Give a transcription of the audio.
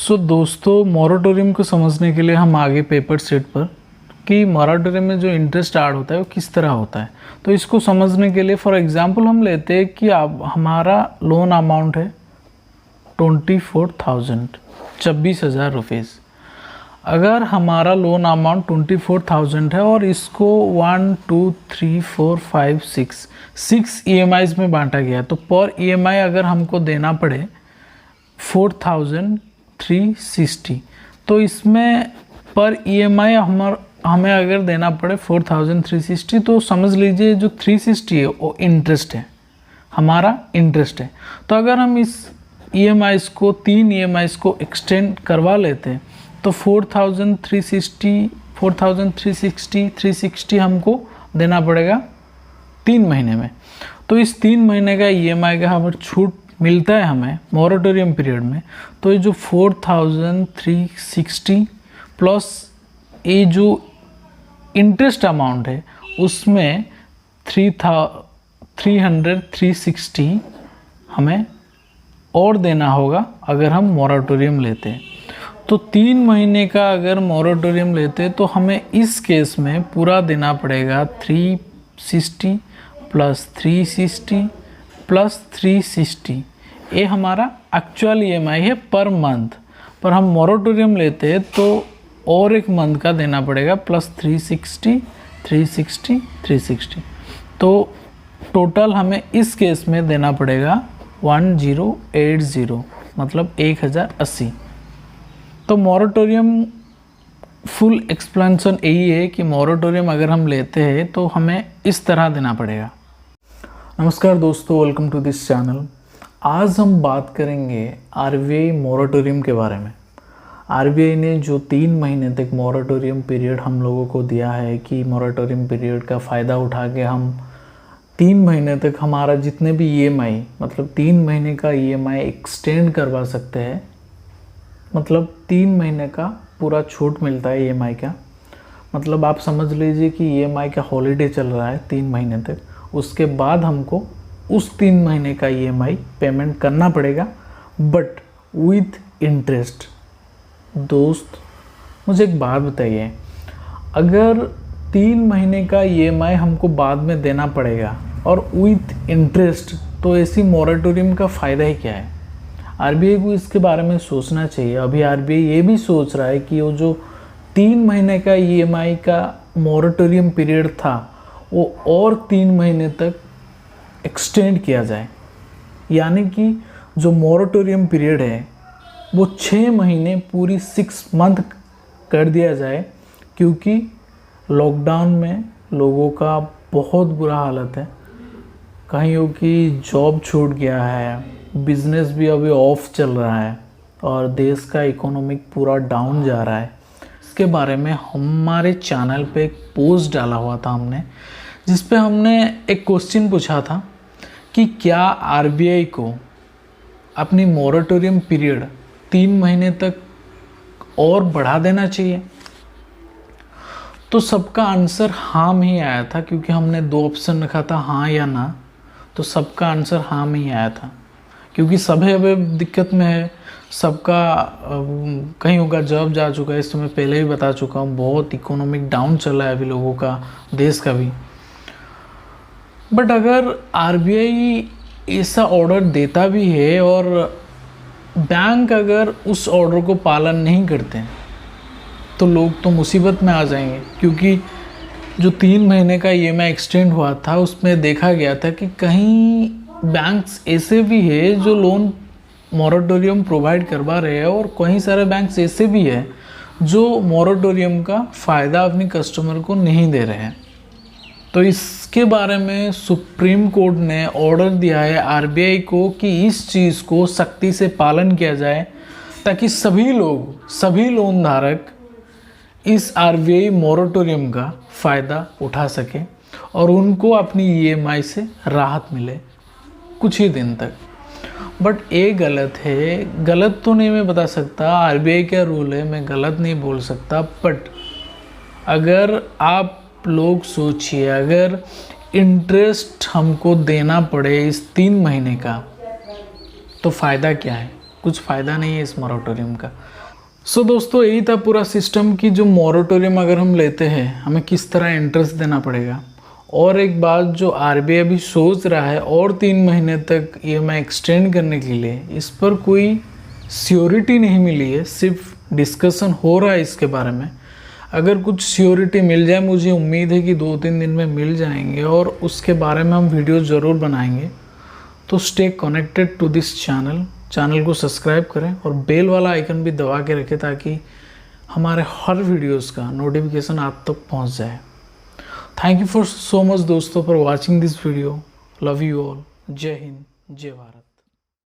दोस्तों, मॉरेटोरियम को समझने के लिए हम आगे पेपर सेट पर कि मॉरेटोरियम में जो इंटरेस्ट ऐड होता है वो किस तरह होता है। तो इसको समझने के लिए फॉर एग्जांपल हम लेते हैं कि अब हमारा लोन अमाउंट है 24,000 रुपीज़। अगर हमारा लोन अमाउंट 24,000 है और इसको 1 2 3 4 5 6 EMIs में बांटा गया है, तो पर EMI अगर हमको देना पड़े 4,360, तो इसमें पर EMI हमें अगर देना पड़े 4,360, तो समझ लीजिए जो 360 है वो इंटरेस्ट है, हमारा इंटरेस्ट है। तो अगर हम इस EMIs को 3 EMIs को एक्सटेंड करवा लेते हैं तो 360 हमको देना पड़ेगा 3 महीने में। तो इस 3 महीने का EMI का हमें छूट मिलता है हमें मॉरेटोरियम पीरियड में। तो ये जो 4,360 प्लस ये जो इंटरेस्ट अमाउंट है उसमें 360 हमें और देना होगा अगर हम मॉरेटोरियम लेते हैं। तो 3 महीने का अगर मॉरेटोरियम लेते हैं तो हमें इस केस में पूरा देना पड़ेगा 360 प्लस 360 प्लस 360। ये हमारा एक्चुअल EMI है पर मंथ। पर हम मॉरेटोरियम लेते हैं तो और एक मंथ का देना पड़ेगा प्लस 360 360 360। तो टोटल हमें इस केस में देना पड़ेगा 1080, मतलब 1080। तो मॉरेटोरियम फुल एक्सप्लेनेशन यही है कि मॉरेटोरियम अगर हम लेते हैं तो हमें इस तरह देना पड़ेगा। नमस्कार दोस्तों, वेलकम टू दिस चैनल। आज हम बात करेंगे RBI मॉरेटोरियम के बारे में। RBI ने जो 3 महीने तक मॉरेटोरियम पीरियड हम लोगों को दिया है कि मॉरेटोरियम पीरियड का फ़ायदा उठा के हम 3 महीने तक हमारा जितने भी EMI, मतलब 3 महीने का EMI एक्सटेंड करवा सकते हैं। मतलब 3 महीने का पूरा छूट मिलता है EMI का। मतलब आप समझ लीजिए कि EMI का हॉलीडे चल रहा है 3 महीने तक, उसके बाद हमको उस 3 महीने का EMI पेमेंट करना पड़ेगा, बट विथ इंटरेस्ट। दोस्त, मुझे एक बात बताइए, अगर 3 महीने का EMI हमको बाद में देना पड़ेगा और विथ इंटरेस्ट, तो ऐसी मॉरेटोरियम का फ़ायदा ही क्या है? RBI को इसके बारे में सोचना चाहिए। अभी RBI ये भी सोच रहा है कि वो जो 3 महीने का EMI का मॉरेटोरियम पीरियड था वो और 3 महीने तक एक्सटेंड किया जाए, यानी कि जो मॉरेटोरियम पीरियड है वो 6 महीने पूरी 6 मंथ कर दिया जाए, क्योंकि लॉकडाउन में लोगों का बहुत बुरा हालत है। कहीं की जॉब छूट गया है, बिजनेस भी अभी ऑफ चल रहा है और देश का इकोनॉमिक पूरा डाउन जा रहा है। इसके बारे में हमारे चैनल पे एक पोस्ट डाला हुआ था हमने, जिस पे हमने एक क्वेश्चन पूछा था कि क्या RBI को अपनी मॉरेटोरियम पीरियड 3 महीने तक और बढ़ा देना चाहिए। तो सबका आंसर हाँ में ही आया था, क्योंकि हमने 2 ऑप्शन रखा था, हाँ या ना। तो सबका आंसर हाँ में ही आया था, क्योंकि सभी अभी दिक्कत में है। सबका कहीं होगा जॉब जा चुका है, इस समय पहले ही बता चुका हूँ, बहुत इकोनॉमिक डाउन चल रहा है अभी लोगों का, देश का भी। बट अगर RBI ऐसा ऑर्डर देता भी है और बैंक अगर उस ऑर्डर को पालन नहीं करते हैं तो लोग तो मुसीबत में आ जाएंगे, क्योंकि जो 3 महीने का EMI एक्सटेंड हुआ था उसमें देखा गया था कि कहीं बैंक्स ऐसे भी है जो लोन मॉरेटोरियम प्रोवाइड करवा रहे हैं, और कई सारे बैंक्स ऐसे भी है जो मॉरेटोरियम का फ़ायदा अपने कस्टमर को नहीं दे रहे हैं। तो इसके बारे में सुप्रीम कोर्ट ने ऑर्डर दिया है RBI को कि इस चीज़ को सख्ती से पालन किया जाए, ताकि सभी लोग, सभी लोन धारक इस RBI मॉरेटोरियम का फ़ायदा उठा सके और उनको अपनी EMI से राहत मिले कुछ ही दिन तक। बट ये गलत है। गलत तो नहीं मैं बता सकता, RBI का रूल है, मैं गलत नहीं बोल सकता। बट अगर आप लोग सोचिए, अगर इंटरेस्ट हमको देना पड़े इस 3 महीने का, तो फ़ायदा क्या है? कुछ फ़ायदा नहीं है इस मॉरेटोरियम का। सो दोस्तों, यही था पूरा सिस्टम कि जो मॉरेटोरियम अगर हम लेते हैं हमें किस तरह इंटरेस्ट देना पड़ेगा। और एक बात जो आरबीआई अभी सोच रहा है और 3 महीने तक EMI एक्सटेंड करने के लिए, इस पर कोई श्योरिटी नहीं मिली है, सिर्फ डिस्कशन हो रहा है इसके बारे में। अगर कुछ श्योरिटी मिल जाए, मुझे उम्मीद है कि 2-3 दिन में मिल जाएंगे और उसके बारे में हम वीडियो ज़रूर बनाएंगे। तो stay connected to this channel को सब्सक्राइब करें और बेल वाला आइकन भी दबा के रखें ताकि हमारे हर वीडियोस का नोटिफिकेशन आप तक पहुंच जाए। Thank you for so much दोस्तों for watching this video. Love you all. Jai Hind, जय भारत।